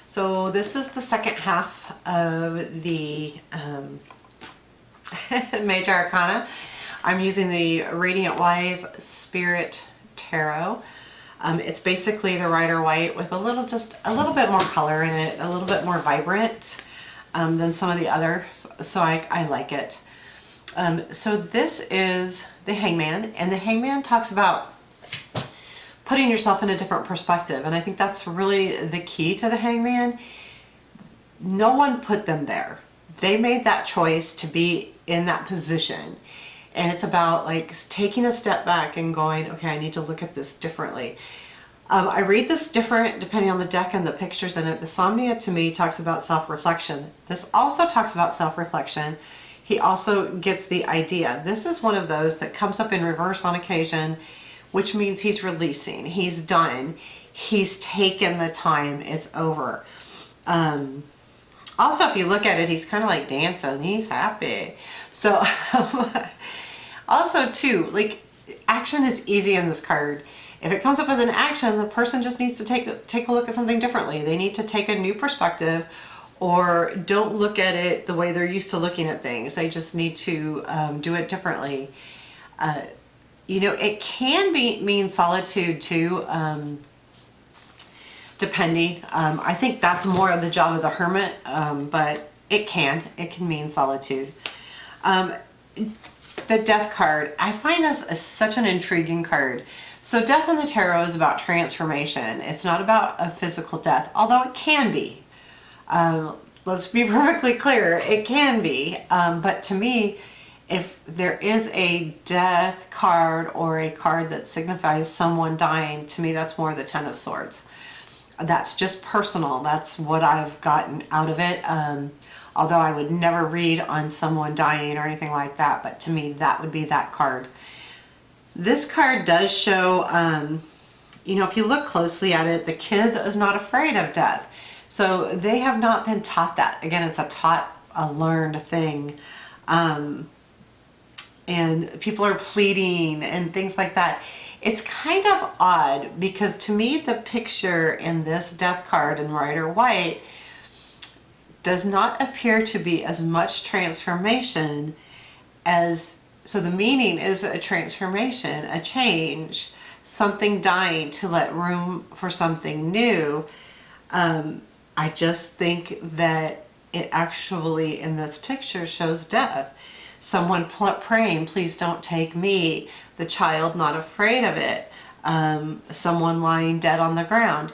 So this is the second half of the Major Arcana. I'm using the Radiant Wise Spirit Tarot. It's basically the Rider White with just a little bit more color in it, a little bit more vibrant than some of the others, so I like it. So this is the Hangman, and the Hangman talks about putting yourself in a different perspective, and I think that's really the key to the Hangman. No one put them there. They made that choice to be in that position, and it's about like taking a step back and going, okay, I need to look at this differently. I read this different depending on the deck and the pictures in it. The Somnia to me talks about self-reflection. This also talks about self-reflection. He also gets the idea. This is one of those that comes up in reverse on occasion, which means he's releasing, he's done, he's taken the time, it's over. Also, if you look at it, he's kind of like dancing, he's happy. So, also too, like, action is easy in this card. If it comes up as an action, the person just needs to take a look at something differently. They need to take a new perspective, or don't look at it the way they're used to looking at things. They just need to do it differently. You know, it can mean solitude too, depending. I think that's more of the job of the hermit, but it can mean solitude. The Death card, I find this as such an intriguing card. So Death in the Tarot is about transformation. It's not about a physical death, although it can be. Let's be perfectly clear, it can be. But to me, if there is a death card or a card that signifies someone dying, to me that's more the Ten of Swords. That's just personal. That's what I've gotten out of it. Although I would never read on someone dying or anything like that, but to me that would be that card. This card does show, you know, if you look closely at it, the kid is not afraid of death. So they have not been taught that. Again, it's a learned thing. And people are pleading and things like that. It's kind of odd because to me the picture in this Death card in Rider White does not appear to be as much transformation as, so the meaning is a transformation, a change, something dying to let room for something new. I just think that it actually in this picture shows death. Someone praying, please don't take me. The child not afraid of it. Someone lying dead on the ground.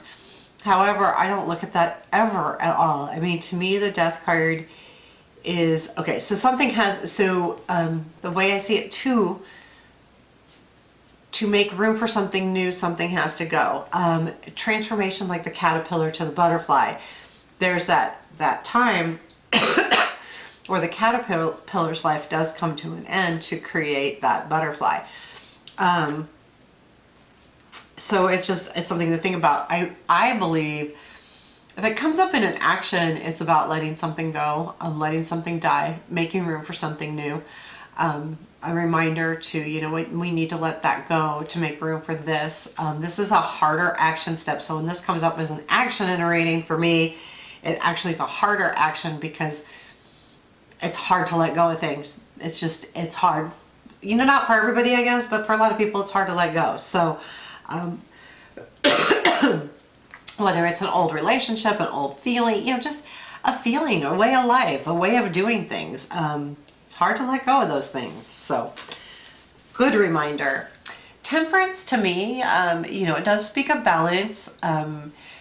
However, I don't look at that ever at all. I mean, to me, the Death card is, okay, so something has, so the way I see it too, to make room for something new, something has to go. Transformation, like the caterpillar to the butterfly. There's that time where the caterpillar's life does come to an end to create that butterfly. So it's something to think about. I believe if it comes up in an action, it's about letting something go, letting something die, making room for something new. A reminder to, you know, we need to let that go to make room for this. This is a harder action step. So when this comes up as an action in a reading, for me, it actually is a harder action because it's hard to let go of things. It's hard. You know, not for everybody, I guess, but for a lot of people, it's hard to let go. So, whether it's an old relationship, an old feeling, you know, just a feeling, a way of life, a way of doing things. It's hard to let go of those things. So, good reminder. Temperance to me, you know, it does speak of balance.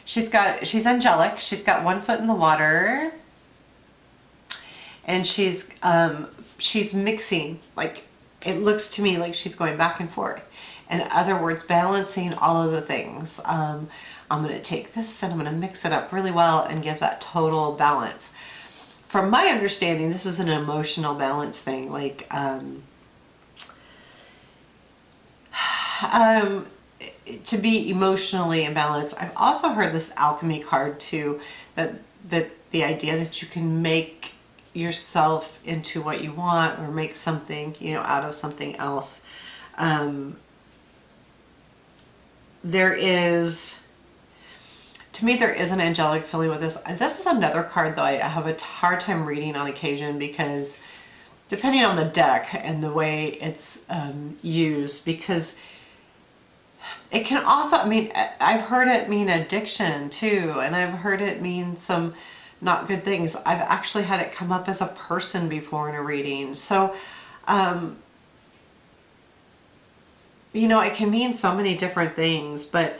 She's angelic. She's got one foot in the water. And she's mixing, like, it looks to me like she's going back and forth. In other words, balancing all of the things. I'm going to take this and I'm going to mix it up really well and get that total balance. From my understanding, this is an emotional balance thing, like, to be emotionally in balance. I've also heard this alchemy card too, that the idea that you can make yourself into what you want or make something, you know, out of something else. There is, to to me, there is an angelic feeling with this. This is another card though I have a hard time reading on occasion, because depending on the deck and the way it's used, because it can also, I mean, I've heard it mean addiction too, and I've heard it mean some not good things. I've actually had it come up as a person before in a reading. So, you know, it can mean so many different things, but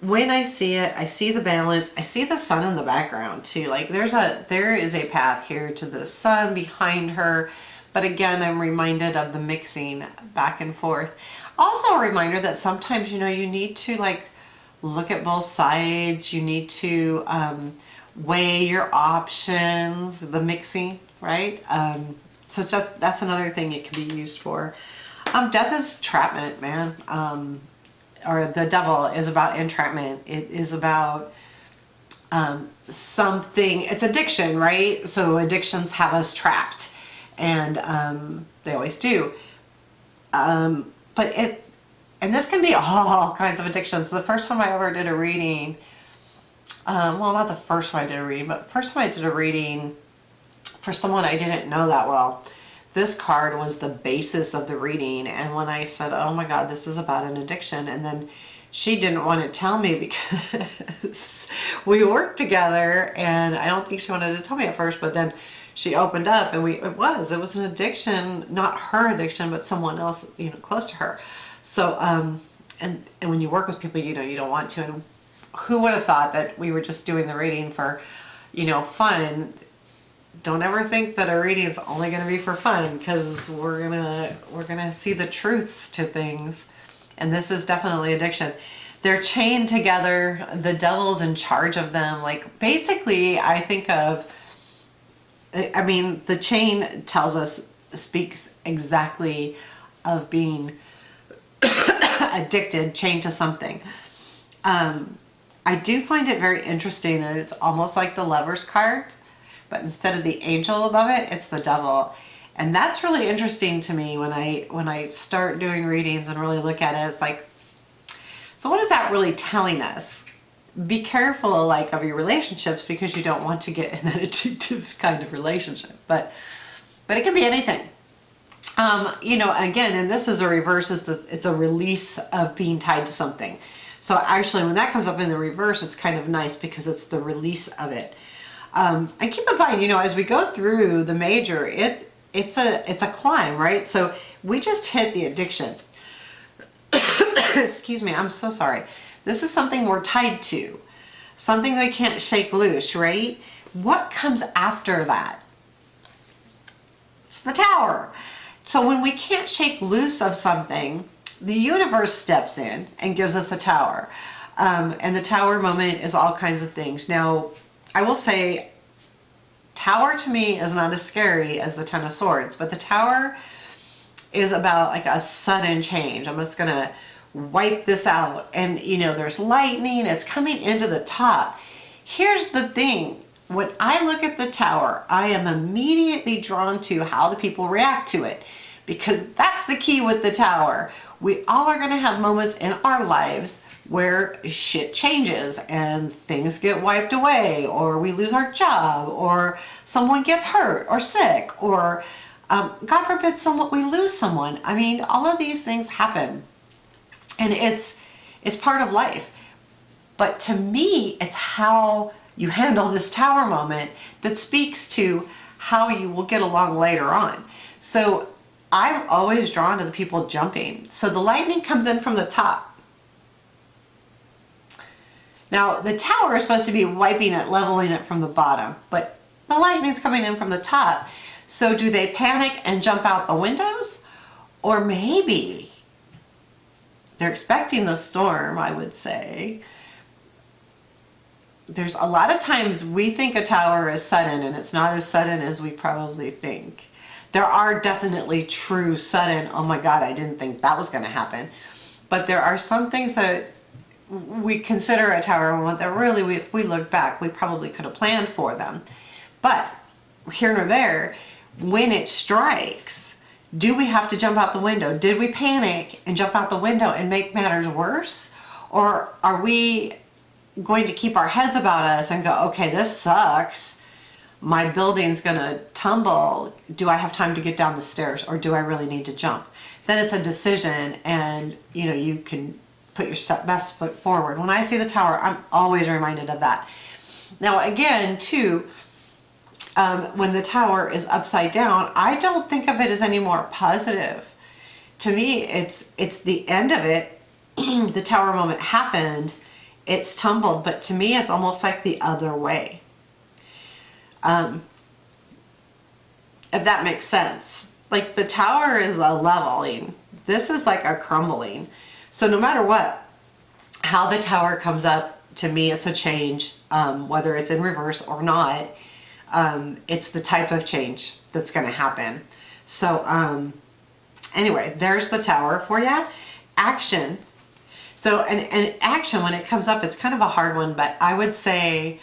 when I see it, I see the balance. I see the sun in the background too. Like there is a path here to the sun behind her. But again, I'm reminded of the mixing back and forth. Also a reminder that sometimes, you know, you need to like look at both sides. You need to weigh your options, the mixing, right? So it's just, that's another thing it can be used for. Death is entrapment, man. Or the devil is about entrapment. It is about something, it's addiction, right? So addictions have us trapped. And they always do. And this can be all kinds of addictions. The first time I ever did a reading, well, not the first time I did a reading, but the first time I did a reading for someone I didn't know that well, this card was the basis of the reading. And when I said, oh my God, this is about an addiction, and then she didn't want to tell me because we worked together, and I don't think she wanted to tell me at first, but then she opened up, and it was an addiction, not her addiction, but someone else, you know, close to her. So, and when you work with people, you know, you don't want to, and who would have thought that we were just doing the reading for, you know, fun. Don't ever think that a reading is only going to be for fun, because we're gonna see the truths to things, and this is definitely addiction. They're chained together. The devil's in charge of them. Like basically, I think of, I mean, the chain tells us, speaks exactly of being addicted, chained to something. I do find it very interesting, and it's almost like the Lover's card, but instead of the angel above it, it's the devil. And that's really interesting to me when I start doing readings and really look at it. It's like, so what is that really telling us? Be careful, like, of your relationships, because you don't want to get in that addictive kind of relationship. But it can be anything. You know, again, and this is a reverse, it's a release of being tied to something. So actually, when that comes up in the reverse, it's kind of nice because it's the release of it. And keep in mind, you know, as we go through the major, it's a climb, right? So we just hit the addiction. Excuse me, I'm so sorry. This is something we're tied to, something we can't shake loose, right? What comes after that? It's the Tower. So when we can't shake loose of something, the universe steps in and gives us a Tower. And the Tower moment is all kinds of things. Now, I will say, Tower to me is not as scary as the Ten of Swords, but the Tower is about like a sudden change. I'm just gonna wipe this out, and you know, there's lightning, it's coming into the top. Here's the thing, when I look at the Tower, I am immediately drawn to how the people react to it, because that's the key with the Tower. We all are going to have moments in our lives where shit changes and things get wiped away, or we lose our job, or someone gets hurt or sick, or God forbid we lose someone. I mean, all of these things happen, and it's part of life. But to me, it's how you handle this Tower moment that speaks to how you will get along later on. So I'm always drawn to the people jumping. So the lightning comes in from the top. Now the Tower is supposed to be wiping it, leveling it from the bottom, but the lightning's coming in from the top. So do they panic and jump out the windows? Or maybe they're expecting the storm, I would say. There's a lot of times we think a Tower is sudden, and it's not as sudden as we probably think. There are definitely true sudden, oh my God, I didn't think that was going to happen. But there are some things that we consider a Tower moment that really, if we look back, we probably could have planned for them. But here nor there, when it strikes, do we have to jump out the window? Did we panic and jump out the window and make matters worse? Or are we going to keep our heads about us and go, okay, this sucks. My building's gonna tumble. Do I have time to get down the stairs, or do I really need to jump? Then it's a decision, and you know, you can put your best foot forward. When I see the Tower, I'm always reminded of that. Now again, too, when the Tower is upside down, I don't think of it as any more positive. To me, it's the end of it. The Tower moment happened, it's tumbled, but to me it's almost like the other way. If that makes sense. Like the Tower is a leveling. This is like a crumbling. So no matter what, how the Tower comes up, to me it's a change, whether it's in reverse or not. It's the type of change that's going to happen. So anyway, there's the Tower for you. Action. So and action, when it comes up, it's kind of a hard one, but I would say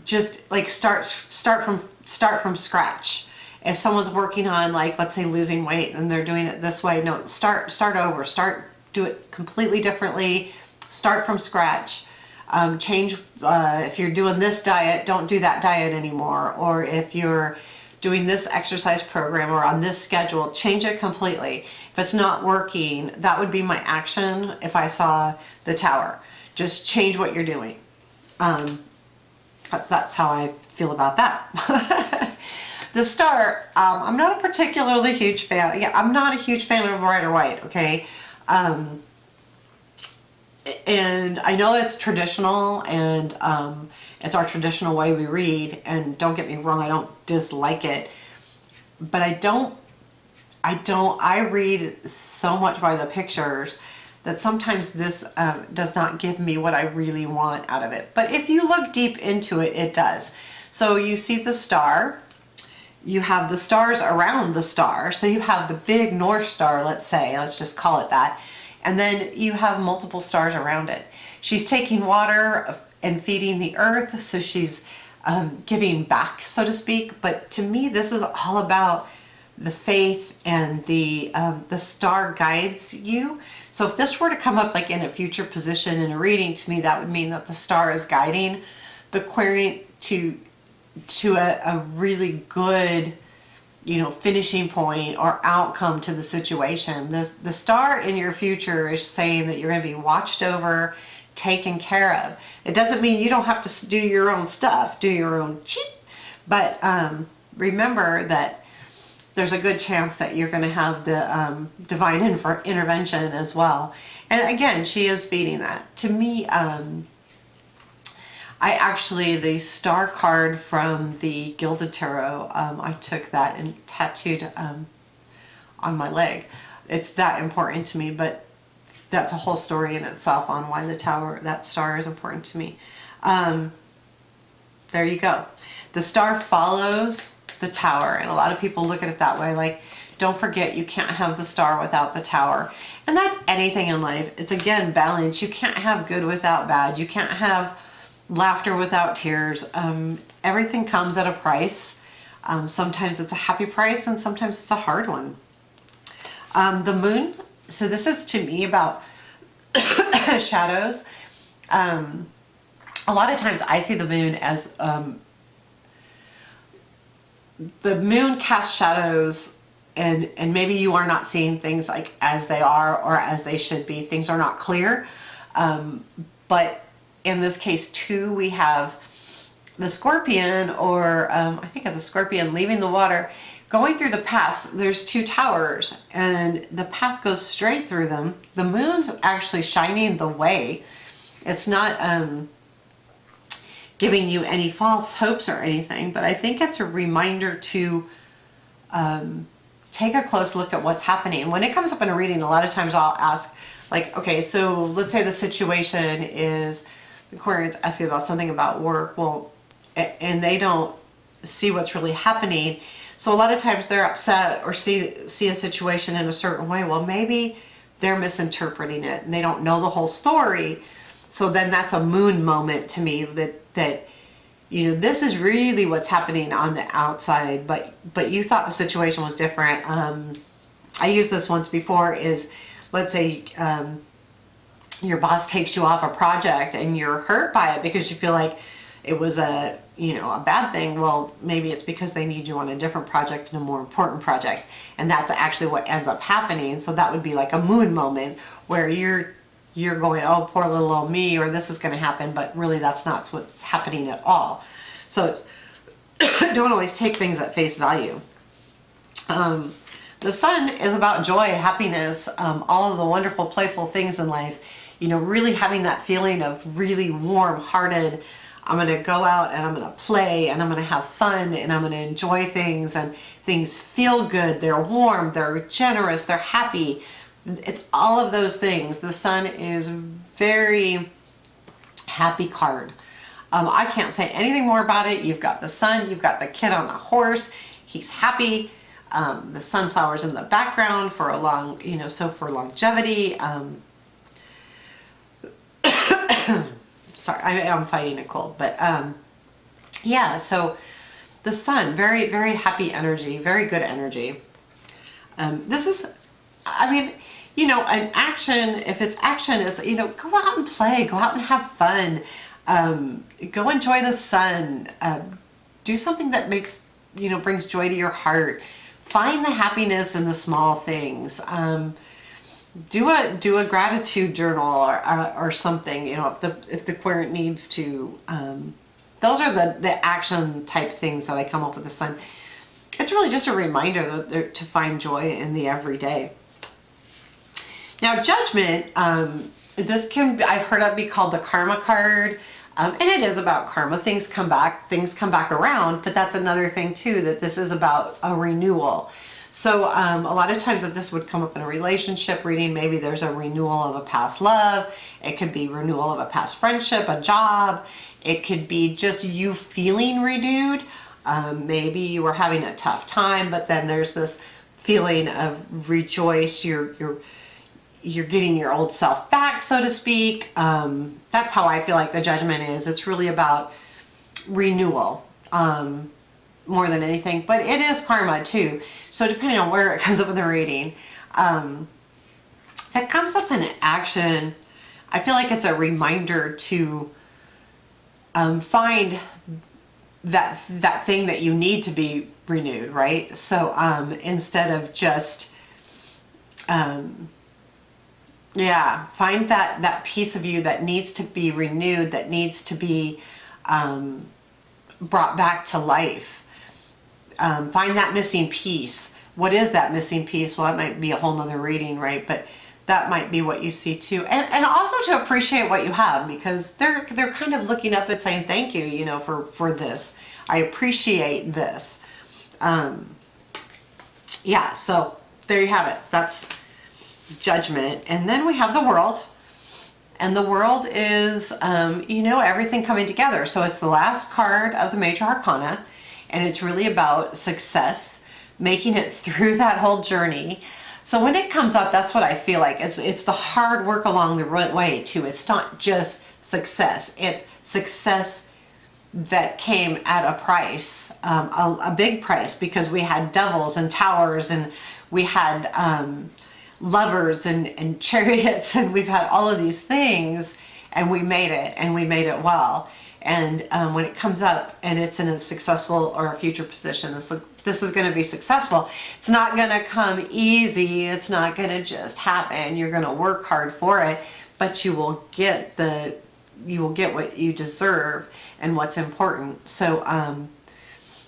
just like start from scratch. If someone's working on, like, let's say losing weight and they're doing it this way, no, start over, do it completely differently, start from scratch. Change, if you're doing this diet, don't do that diet anymore. Or if you're doing this exercise program or on this schedule, change it completely. If it's not working, that would be my action if I saw the Tower. Just change what you're doing. That's how I feel about that. The Star, I'm not a particularly huge fan. Yeah, I'm not a huge fan of Rider White, okay? And I know it's traditional, and it's our traditional way we read, and don't get me wrong, I don't dislike it, but I read so much by the pictures that sometimes this does not give me what I really want out of it. But if you look deep into it, it does. So you see the Star, you have the stars around the Star, so you have the big North Star, let's just call it that. And then you have multiple stars around it. She's taking water and feeding the earth, so she's giving back, so to speak. But to me, this is all about the faith, and the Star guides you. So if this were to come up like in a future position in a reading, to me that would mean that the Star is guiding the query to a really good, you know, finishing point or outcome to the situation. The Star in your future is saying that you're going to be watched over, taken care of. It doesn't mean you don't have to do your own stuff, do your own shit, but remember that there's a good chance that you're going to have the divine intervention as well. And again, she is feeding that. To me, the Star card from the Gilded Tarot, I took that and tattooed on my leg. It's that important to me, but that's a whole story in itself on why the Tower, that Star is important to me. There you go. The Star follows the Tower, and a lot of people look at it that way, like, don't forget, you can't have the Star without the Tower. And that's anything in life. It's, again, balance. You can't have good without bad. You can't have laughter without tears. Everything comes at a price. Sometimes it's a happy price, and sometimes it's a hard one. The Moon, so this is to me about shadows. A lot of times I see the Moon as the Moon casts shadows, and maybe you are not seeing things like as they are or as they should be. Things are not clear. But in this case too, we have the Scorpion, or I think of the Scorpion leaving the water, going through the paths. There's two towers, and the path goes straight through them. The Moon's actually shining the way. It's not giving you any false hopes or anything, but I think it's a reminder to take a close look at what's happening. When it comes up in a reading, a lot of times I'll ask, like, okay, so let's say the situation is the Aquarian's asking about something about work, well, and they don't see what's really happening. So a lot of times they're upset or see a situation in a certain way. Well, maybe they're misinterpreting it and they don't know the whole story. So then that's a Moon moment to me, that you know, this is really what's happening on the outside, but you thought the situation was different. I used this once before, is, let's say your boss takes you off a project and you're hurt by it because you feel like it was a, you know, a bad thing. Well, maybe it's because they need you on a different project and a more important project. And that's actually what ends up happening. So that would be like a moon moment where you're going, oh, poor little old me, or this is going to happen. But really that's not what's happening at all. So it's don't always take things at face value. The sun is about joy, happiness, all of the wonderful, playful things in life. You know, really having that feeling of really warm-hearted, I'm going to go out and I'm going to play and I'm going to have fun and I'm going to enjoy things, and things feel good. They're warm, they're generous, they're happy. It's all of those things. The sun is very happy card. I can't say anything more about it. You've got the sun, you've got the kid on the horse. He's happy. The sunflowers in the background for a long, you know, so for longevity. Sorry, I'm fighting a cold, but yeah, so the sun, very, very happy energy, very good energy. This is, I mean, you know, an action, if it's action, is, you know, go out and play, go out and have fun, go enjoy the sun, do something that makes, you know, brings joy to your heart. Find the happiness in the small things. Do a gratitude journal or something, you know, if the querent needs to. Those are the action type things that I come up with the sun. It's really just a reminder that to find joy in the everyday. Now, judgment, this can, I've heard it be called the karma card. And it is about karma. Things come back around, but that's another thing too, that this is about a renewal. So a lot of times if this would come up in a relationship reading, maybe there's a renewal of a past love. It could be renewal of a past friendship, a job. It could be just you feeling renewed. Maybe you were having a tough time, but then there's this feeling of rejoice. You're getting your old self back, so to speak. That's how I feel like the judgment is. It's really about renewal more than anything, but it is karma too. So depending on where it comes up in the reading, if it comes up in action, I feel like it's a reminder to find that thing that you need to be renewed, right? So instead of just yeah, find that piece of you that needs to be renewed, that needs to be brought back to life. Find that missing piece. What is that missing piece? Well, it might be a whole nother reading, right? But that might be what you see too. And also to appreciate what you have, because they're kind of looking up and saying thank you, you know, for this. I appreciate this. Yeah, so there you have it. That's judgment. And then we have the world, and the world is you know, everything coming together. So it's the last card of the Major Arcana, and it's really about success, making it through that whole journey. So when it comes up, that's what I feel like. It's the hard work along the way too. It's not just success. It's success that came at a price, a big price, because we had devils and towers, and we had lovers and chariots, and we've had all of these things, and we made it, and we made it well. And when it comes up and it's in a successful or a future position, this is going to be successful. It's not going to come easy. It's not going to just happen. You're going to work hard for it, but you will get what you deserve and what's important. So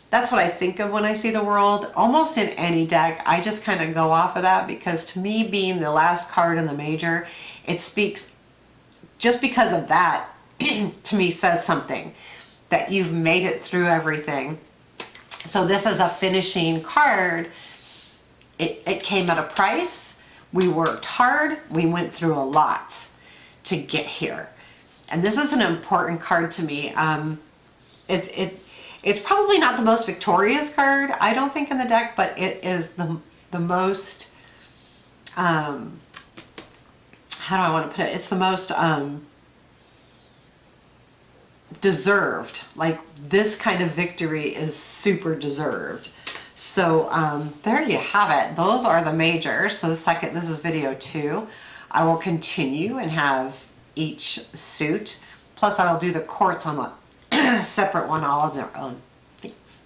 that's what I think of when I see the world. Almost in any deck, I just kind of go off of that, because to me, being the last card in the major, it speaks, just because of that, to me says something, that you've made it through everything. So this is a finishing card. It came at a price. We worked hard. We went through a lot to get here. And this is an important card to me. It's probably not the most victorious card, I don't think, in the deck, but it is the most, how do I want to put it? It's the most deserved. Like, this kind of victory is super deserved. So there you have it. Those are the majors. So this is video 2. I will continue and have each suit. Plus I will do the quartz on the separate one all on their own. Thanks.